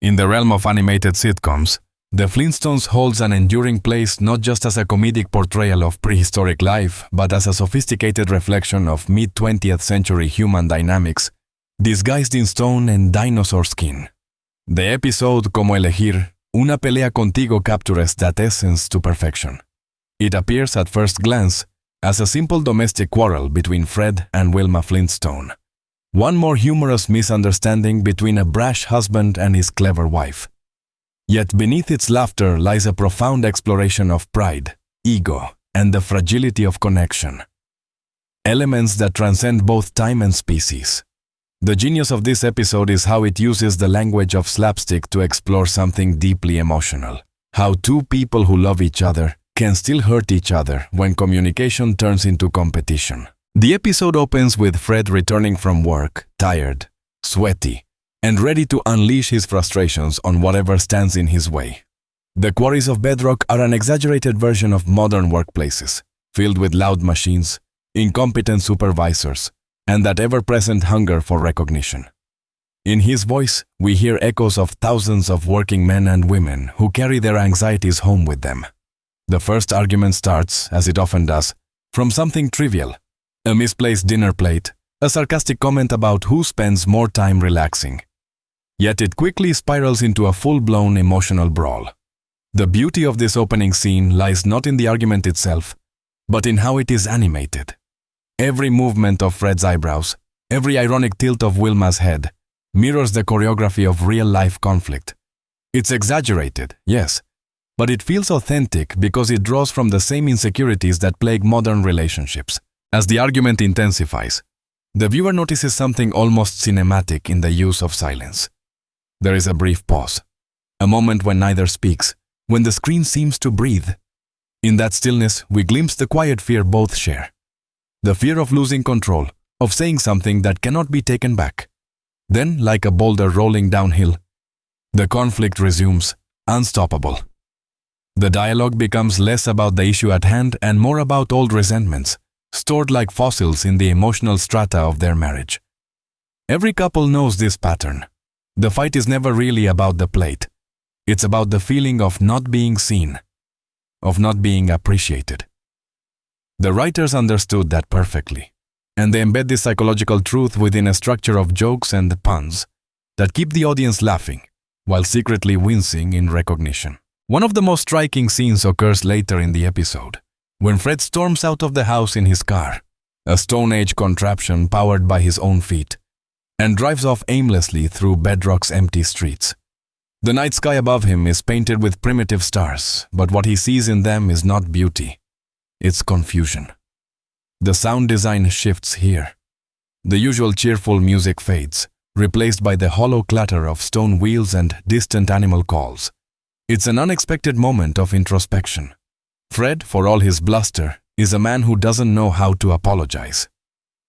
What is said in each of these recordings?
In the realm of animated sitcoms, The Flintstones holds an enduring place not just as a comedic portrayal of prehistoric life, but as a sophisticated reflection of mid-20th century human dynamics, disguised in stone and dinosaur skin. The episode Cómo elegir, una pelea contigo captures that essence to perfection. It appears at first glance as a simple domestic quarrel between Fred and Wilma Flintstone. One more humorous misunderstanding between a brash husband and his clever wife. Yet beneath its laughter lies a profound exploration of pride, ego, and the fragility of connection. Elements that transcend both time and species. The genius of this episode is how it uses the language of slapstick to explore something deeply emotional. How two people who love each other can still hurt each other when communication turns into competition. The episode opens with Fred returning from work, tired, sweaty, and ready to unleash his frustrations on whatever stands in his way. The quarries of bedrock are an exaggerated version of modern workplaces, filled with loud machines, incompetent supervisors, and that ever-present hunger for recognition. In his voice, we hear echoes of thousands of working men and women who carry their anxieties home with them. The first argument starts, as it often does, from something trivial. A misplaced dinner plate, a sarcastic comment about who spends more time relaxing. Yet it quickly spirals into a full-blown emotional brawl. The beauty of this opening scene lies not in the argument itself, but in how it is animated. Every movement of Fred's eyebrows, every ironic tilt of Wilma's head, mirrors the choreography of real-life conflict. It's exaggerated, yes, but it feels authentic because it draws from the same insecurities that plague modern relationships. As the argument intensifies, the viewer notices something almost cinematic in the use of silence. There is a brief pause, a moment when neither speaks, when the screen seems to breathe. In that stillness, we glimpse the quiet fear both share. The fear of losing control, of saying something that cannot be taken back. Then, like a boulder rolling downhill, the conflict resumes, unstoppable. The dialogue becomes less about the issue at hand and more about old resentments, stored like fossils in the emotional strata of their marriage. Every couple knows this pattern. The fight is never really about the plate. It's about the feeling of not being seen, of not being appreciated. The writers understood that perfectly, and they embed this psychological truth within a structure of jokes and puns that keep the audience laughing, while secretly wincing in recognition. One of the most striking scenes occurs later in the episode, when Fred storms out of the house in his car, a Stone Age contraption powered by his own feet, and drives off aimlessly through Bedrock's empty streets. The night sky above him is painted with primitive stars, but what he sees in them is not beauty. It's confusion. The sound design shifts here. The usual cheerful music fades, replaced by the hollow clatter of stone wheels and distant animal calls. It's an unexpected moment of introspection. Fred, for all his bluster, is a man who doesn't know how to apologize.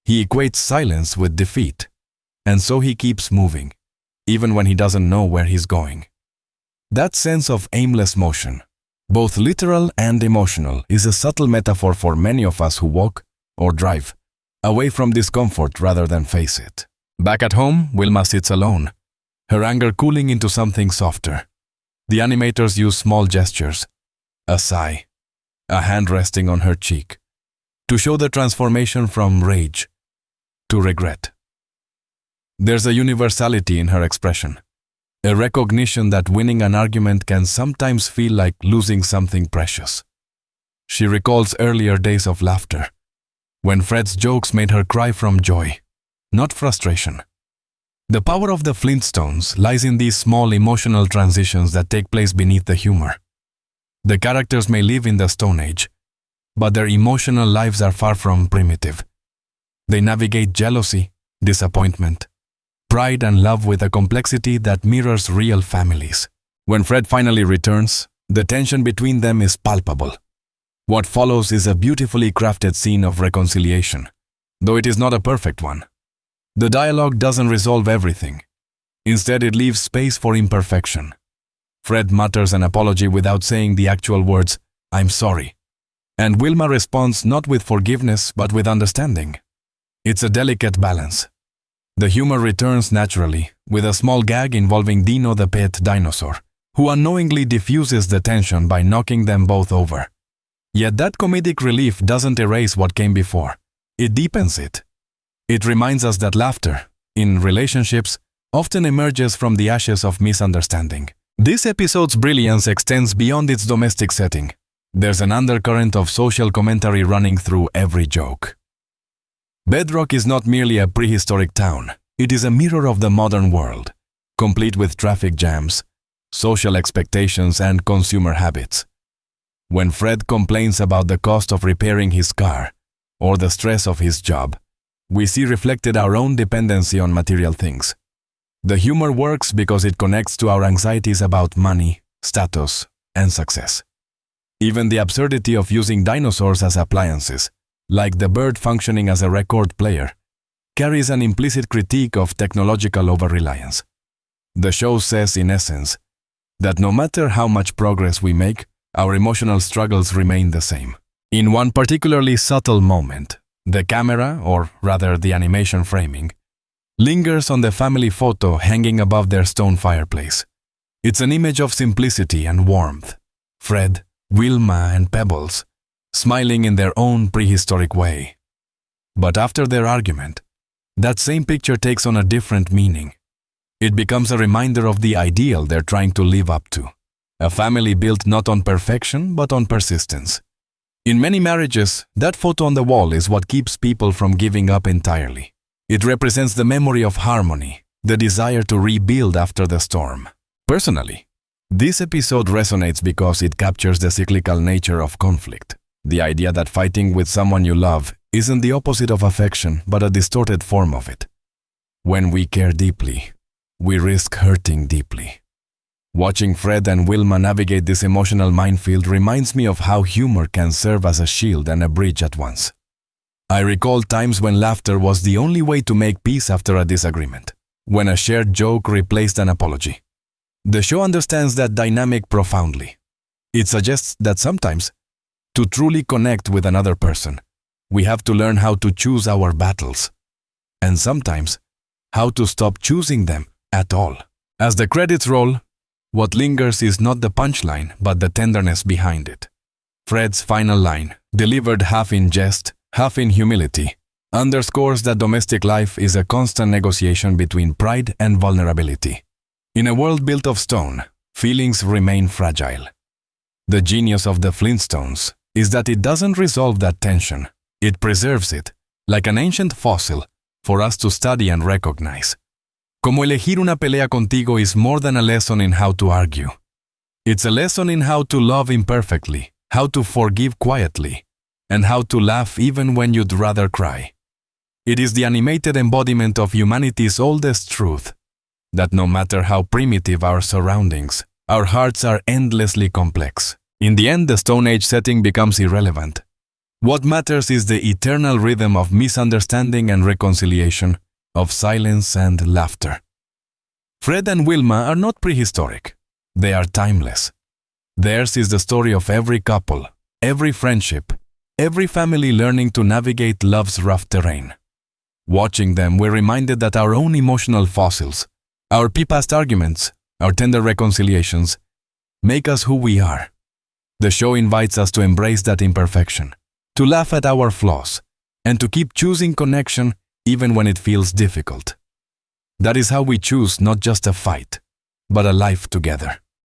He equates silence with defeat, and so he keeps moving, even when he doesn't know where he's going. That sense of aimless motion, both literal and emotional, is a subtle metaphor for many of us who walk or drive away from discomfort rather than face it. Back at home, Wilma sits alone, her anger cooling into something softer. The animators use small gestures, a sigh, a hand resting on her cheek, to show the transformation from rage to regret. There's a universality in her expression, a recognition that winning an argument can sometimes feel like losing something precious. She recalls earlier days of laughter, when Fred's jokes made her cry from joy, not frustration. The power of the Flintstones lies in these small emotional transitions that take place beneath the humor. The characters may live in the Stone Age, but their emotional lives are far from primitive. They navigate jealousy, disappointment, pride and love with a complexity that mirrors real families. When Fred finally returns, the tension between them is palpable. What follows is a beautifully crafted scene of reconciliation, though it is not a perfect one. The dialogue doesn't resolve everything. Instead, it leaves space for imperfection. Fred mutters an apology without saying the actual words, "I'm sorry." And Wilma responds not with forgiveness but with understanding. It's a delicate balance. The humor returns naturally, with a small gag involving Dino the pet dinosaur, who unknowingly diffuses the tension by knocking them both over. Yet that comedic relief doesn't erase what came before. It deepens it. It reminds us that laughter, in relationships, often emerges from the ashes of misunderstanding. This episode's brilliance extends beyond its domestic setting. There's an undercurrent of social commentary running through every joke. Bedrock is not merely a prehistoric town. It is a mirror of the modern world, complete with traffic jams, social expectations, and consumer habits. When Fred complains about the cost of repairing his car or the stress of his job, we see reflected our own dependency on material things. The humor works because it connects to our anxieties about money, status, and success. Even the absurdity of using dinosaurs as appliances, like the bird functioning as a record player, carries an implicit critique of technological over-reliance. The show says, in essence, that no matter how much progress we make, our emotional struggles remain the same. In one particularly subtle moment, the camera, or rather the animation framing, lingers on the family photo hanging above their stone fireplace. It's an image of simplicity and warmth. Fred, Wilma, and Pebbles, smiling in their own prehistoric way. But after their argument, that same picture takes on a different meaning. It becomes a reminder of the ideal they're trying to live up to. A family built not on perfection, but on persistence. In many marriages, that photo on the wall is what keeps people from giving up entirely. It represents the memory of harmony, the desire to rebuild after the storm. Personally, this episode resonates because it captures the cyclical nature of conflict. The idea that fighting with someone you love isn't the opposite of affection, but a distorted form of it. When we care deeply, we risk hurting deeply. Watching Fred and Wilma navigate this emotional minefield reminds me of how humor can serve as a shield and a bridge at once. I recall times when laughter was the only way to make peace after a disagreement, when a shared joke replaced an apology. The show understands that dynamic profoundly. It suggests that sometimes, to truly connect with another person, we have to learn how to choose our battles, and sometimes, how to stop choosing them at all. As the credits roll, what lingers is not the punchline, but the tenderness behind it. Fred's final line, delivered half in jest, half in humility, underscores that domestic life is a constant negotiation between pride and vulnerability. In a world built of stone, feelings remain fragile. The genius of the Flintstones is that it doesn't resolve that tension. It preserves it, like an ancient fossil, for us to study and recognize. Cómo elegir una pelea contigo is more than a lesson in how to argue. It's a lesson in how to love imperfectly, how to forgive quietly, and how to laugh even when you'd rather cry. It is the animated embodiment of humanity's oldest truth, that no matter how primitive our surroundings, our hearts are endlessly complex. In the end, the Stone Age setting becomes irrelevant. What matters is the eternal rhythm of misunderstanding and reconciliation, of silence and laughter. Fred and Wilma are not prehistoric. They are timeless. Theirs is the story of every couple, every friendship, every family learning to navigate love's rough terrain. Watching them, we're reminded that our own emotional fossils, our past arguments, our tender reconciliations, make us who we are. The show invites us to embrace that imperfection, to laugh at our flaws, and to keep choosing connection even when it feels difficult. That is how we choose not just a fight, but a life together.